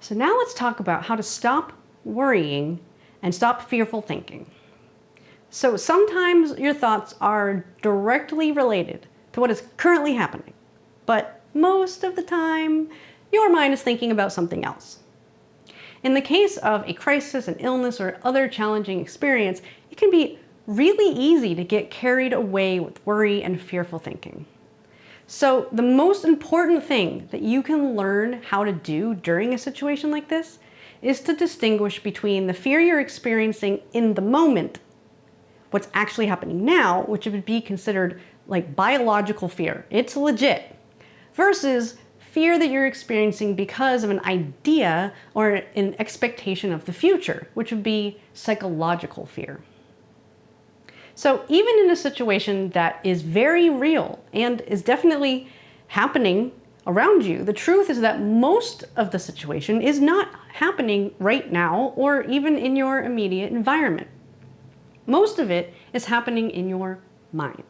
So now let's talk about how to stop worrying and stop fearful thinking. So sometimes your thoughts are directly related to what is currently happening, but most of the time, your mind is thinking about something else. In the case of a crisis, an illness, or other challenging experience, it can be really easy to get carried away with worry and fearful thinking. So the most important thing that you can learn how to do during a situation like this is to distinguish between the fear you're experiencing in the moment, what's actually happening now, which would be considered like biological fear, it's legit, versus fear that you're experiencing because of an idea or an expectation of the future, which would be psychological fear. So even in a situation that is very real and is definitely happening around you, the truth is that most of the situation is not happening right now or even in your immediate environment. Most of it is happening in your mind.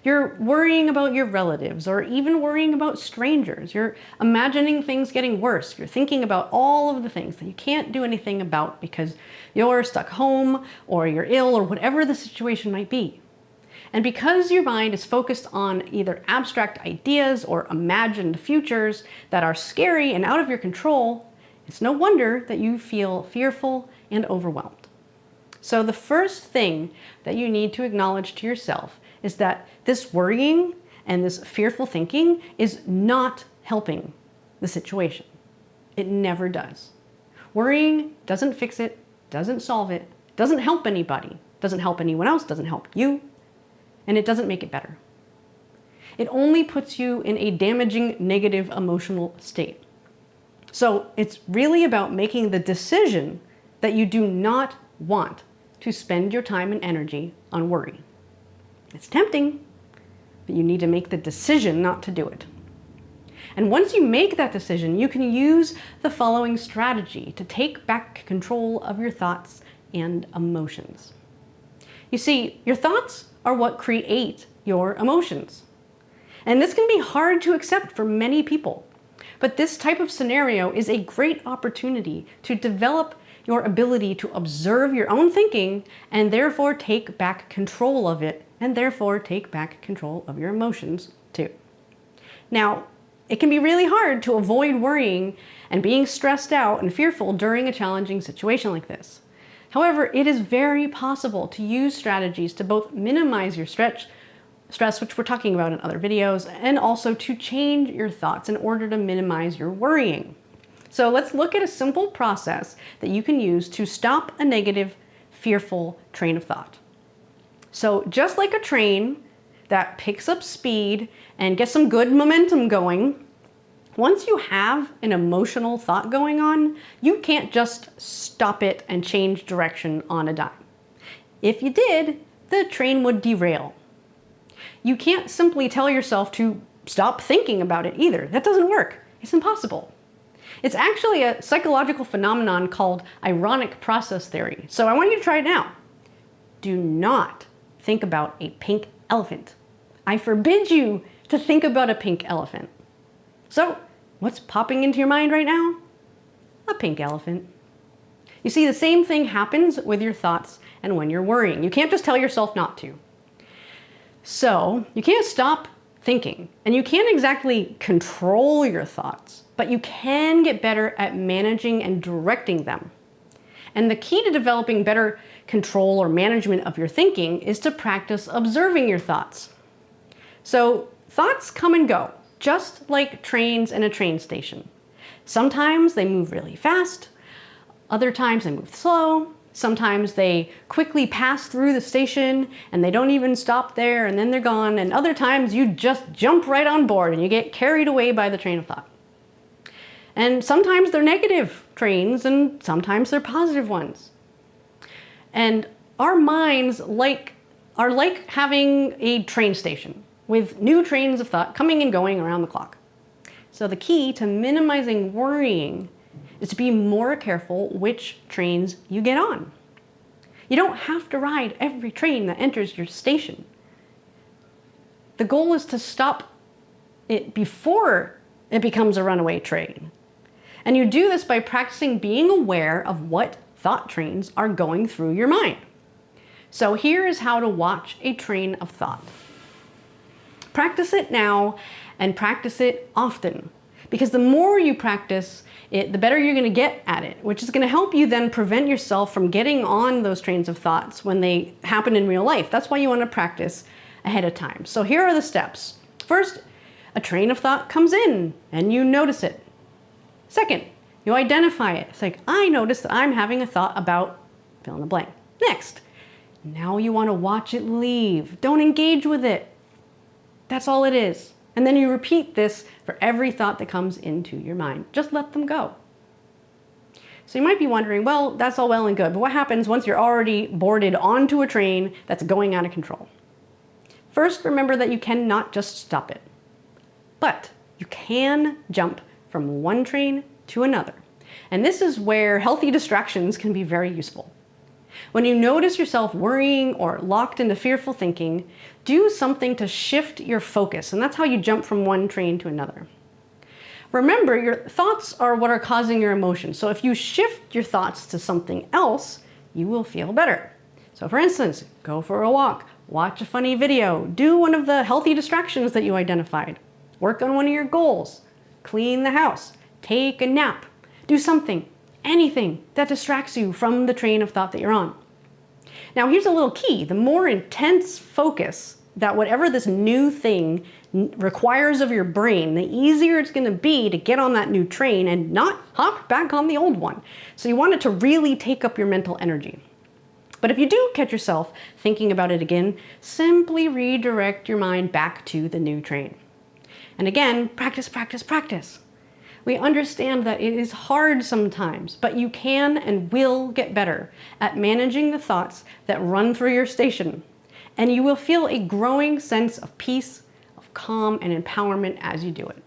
You're worrying about your relatives or even worrying about strangers. You're imagining things getting worse. You're thinking about all of the things that you can't do anything about because you're stuck home or you're ill or whatever the situation might be. And because your mind is focused on either abstract ideas or imagined futures that are scary and out of your control, it's no wonder that you feel fearful and overwhelmed. So the first thing that you need to acknowledge to yourself is that this worrying and this fearful thinking is not helping the situation. It never does. Worrying doesn't fix it, doesn't solve it, doesn't help anybody, doesn't help anyone else, doesn't help you, and it doesn't make it better. It only puts you in a damaging, negative emotional state. So it's really about making the decision that you do not want to spend your time and energy on worry. It's tempting, but you need to make the decision not to do it. And once you make that decision, you can use the following strategy to take back control of your thoughts and emotions. You see, your thoughts are what create your emotions. And this can be hard to accept for many people. But this type of scenario is a great opportunity to develop your ability to observe your own thinking and therefore take back control of it, and therefore take back control of your emotions too. Now, it can be really hard to avoid worrying and being stressed out and fearful during a challenging situation like this. However, it is very possible to use strategies to both minimize your stress, which we're talking about in other videos, and also to change your thoughts in order to minimize your worrying. So let's look at a simple process that you can use to stop a negative, fearful train of thought. So just like a train that picks up speed and gets some good momentum going, once you have an emotional thought going on, you can't just stop it and change direction on a dime. If you did, the train would derail. You can't simply tell yourself to stop thinking about it either. That doesn't work. It's impossible. It's actually a psychological phenomenon called ironic process theory. So I want you to try it now. Do not think about a pink elephant. I forbid you to think about a pink elephant. So what's popping into your mind right now? A pink elephant. You see, the same thing happens with your thoughts and when you're worrying. You can't just tell yourself not to. So you can't stop thinking, and you can't exactly control your thoughts, but you can get better at managing and directing them. And the key to developing better control or management of your thinking is to practice observing your thoughts. So thoughts come and go, just like trains in a train station. Sometimes they move really fast, other times they move slow, sometimes they quickly pass through the station and they don't even stop there and then they're gone, and other times you just jump right on board and you get carried away by the train of thought. And sometimes they're negative trains and sometimes they're positive ones. And our minds are like having a train station with new trains of thought coming and going around the clock. So the key to minimizing worrying is to be more careful which trains you get on. You don't have to ride every train that enters your station. The goal is to stop it before it becomes a runaway train. And you do this by practicing being aware of what thought trains are going through your mind. So here is how to watch a train of thought. Practice it now and practice it often, because the more you practice it, the better you're going to get at it, which is going to help you then prevent yourself from getting on those trains of thoughts when they happen in real life. That's why you want to practice ahead of time. So here are the steps. First, a train of thought comes in and you notice it. Second, you identify it. It's like, I notice that I'm having a thought about fill in the blank. Next, now you want to watch it leave. Don't engage with it. That's all it is. And then you repeat this for every thought that comes into your mind. Just let them go. So you might be wondering, well, that's all well and good, but what happens once you're already boarded onto a train that's going out of control? First, remember that you cannot just stop it, but you can jump from one train to another. And this is where healthy distractions can be very useful. When you notice yourself worrying or locked into fearful thinking, do something to shift your focus, and that's how you jump from one train to another. Remember, your thoughts are what are causing your emotions, so if you shift your thoughts to something else, you will feel better. So for instance, go for a walk, watch a funny video, do one of the healthy distractions that you identified, work on one of your goals, clean the house, take a nap, do something, anything that distracts you from the train of thought that you're on. Now here's a little key. The more intense focus that whatever this new thing requires of your brain, the easier it's going to be to get on that new train and not hop back on the old one. So you want it to really take up your mental energy. But if you do catch yourself thinking about it again, simply redirect your mind back to the new train. And again, practice, practice, practice. We understand that it is hard sometimes, but you can and will get better at managing the thoughts that run through your station. And you will feel a growing sense of peace, of calm, and empowerment as you do it.